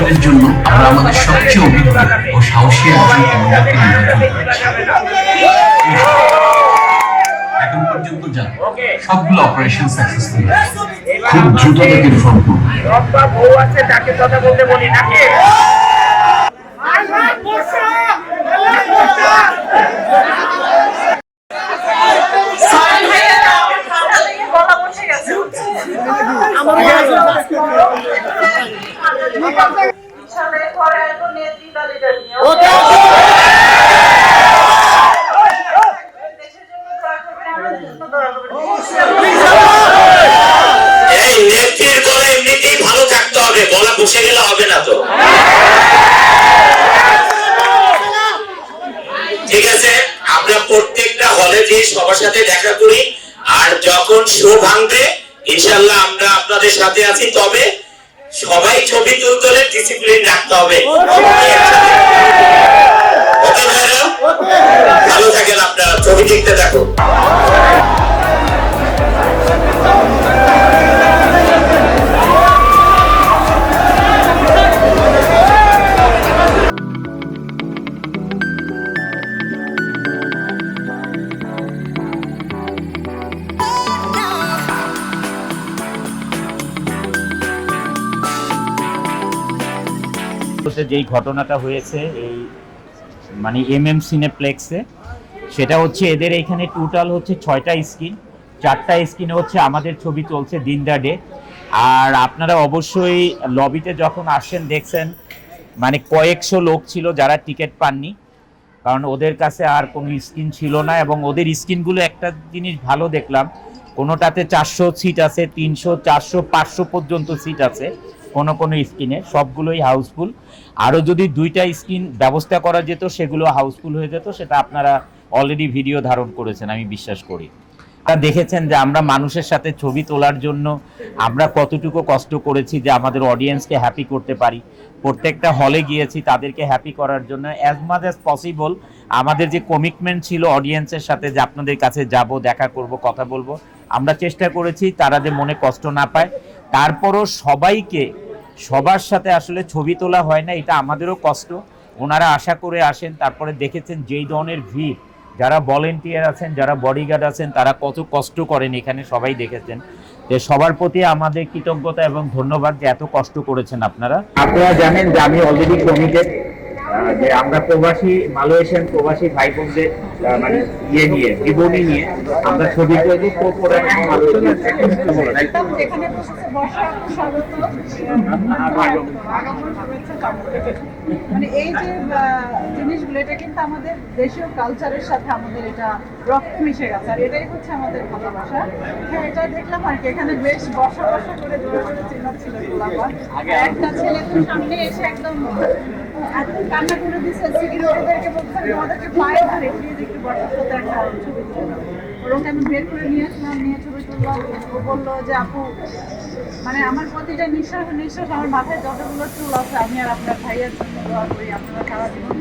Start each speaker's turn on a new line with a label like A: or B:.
A: পদের জন্য আমরা আমাদের সবচেয়ে অভিজ্ঞ ও সাহসী একজন কমান্ডারকে নির্বাচন করেছি। এখন পর্যন্ত যা সবগুলো অপারেশন সাকসেসফুল হয়েছে। খুব দ্রুত তাকে রিফর্ম করব।
B: বউ আছে তাকে কথা বলতে বলি নাকি?
C: ভালো থাকতে হবে, গলা বসে গেলে হবে না তো। ঠিক আছে, আমরা প্রত্যেকটা হলে যে সবার সাথে দেখা করি, আর যখন শো ভাঙবে ইনশাআল্লাহ আমরা আপনাদের সাথে আছি। তবে সবাই ছবি তুলতে হলে ডিসিপ্লিন রাখতে হবে। ভালো থাকেন আপনারা, ছবি দেখতে থাকুন।
D: যেই ঘটনাটা হয়েছে এই মানে সিনেপ্লেক্সে, সেটা হচ্ছে এদের এখানে টোটাল হচ্ছে 6টা স্ক্রিন, 4টা স্ক্রিনে হচ্ছে আমাদের ছবি চলছে দিন দা ডে। আর আপনারা অবশ্যই লবিতে যখন আসেন দেখছেন মানে কয়েকশো লোক ছিল যারা টিকিট পাননি, কারণ ওদের কাছে আর কোনো স্ক্রিন ছিল না। এবং ওদের স্ক্রিনগুলো একটা জিনিস ভালো দেখলাম, কোনোটাতে 400 সিট আছে, 300, 400, 500 পর্যন্ত সিট আছে কোনো স্ক্রিনে, সবগুলোই হাউসফুল। আরও যদি 2টা স্ক্রিন ব্যবস্থা করা যেত সেগুলো হাউসফুল হয়ে যেত, সেটা আপনারা অলরেডি ভিডিও ধারণ করেছেন আমি বিশ্বাস করি। আপনারা দেখেছেন যে আমরা মানুষের সাথে ছবি তোলার জন্য আমরা কতটুকু কষ্ট করেছি যে আমাদের অডিয়েন্সকে হ্যাপি করতে পারি। প্রত্যেকটা হলে গিয়েছি তাদেরকে হ্যাপি করার জন্য অ্যাজ মাচ অ্যাজ পসিবল। আমাদের যে কমিটমেন্ট ছিল অডিয়েন্সের সাথে যে আপনাদের কাছে যাব, দেখা করব, কথা বলবো, আমরা চেষ্টা করেছি তারা যে মনে কষ্ট না পায়। তারপরও সবাইকে সবার সাথে আসলে ছবি তোলা হয় না, এটা আমাদেরও কষ্ট। ওনারা আশা করে আসেন, তারপরে দেখেছেন যেই ধরনের ভিড়, যারা ভলেন্টিয়ার আছেন, যারা বডিগার্ড আছেন, তারা কত কষ্ট করেন এখানে সবাই দেখেছেন। যে সবার প্রতি আমাদের কৃতজ্ঞতা এবং ধন্যবাদ যে এত কষ্ট করেছেন আপনারা। আপনারা জানেন যে আমি অলরেডি কমিটেড যে আমরা প্রবাসী মালয়েশিয়ান প্রবাসী ভাই বোনদের মানে নিয়ে জীবনী নিয়ে আমরা ছবি তৈরি
E: মানে এই যে জিনিসগুলো এটা কিন্তু আমাদের দেশীয় কালচারের সাথে আমাদের এটা রক্ত মিশে গেছে, আর এটাই হচ্ছে আমাদের ভালোবাসা। হ্যাঁ, এটা দেখলাম আর কি, এখানে বেশ বসা করে জোরে জোরে চিল্লাচ্ছিল গোলাপান। একটা ছেলে তো সামনে এসে একদম এত কান্না করে দিচ্ছে, সিকিউরিটিদেরকে বলছে আমাদেরকে পায়ে ধরে প্লিজ একটু বসার সাথে একটা ছবি তুলবো। ওরকম আমি বের করে নিয়ে আসলাম, নিয়ে ছবি তুললাম। ও বললো যে আপু মানে আমার প্রতিটা নিঃশ্বাস আমার মাথায় যতগুলো চুল আছে আমি আর আপনার ভাইয়ের জন্য দোয়া করি, আপনারা সারা জীবন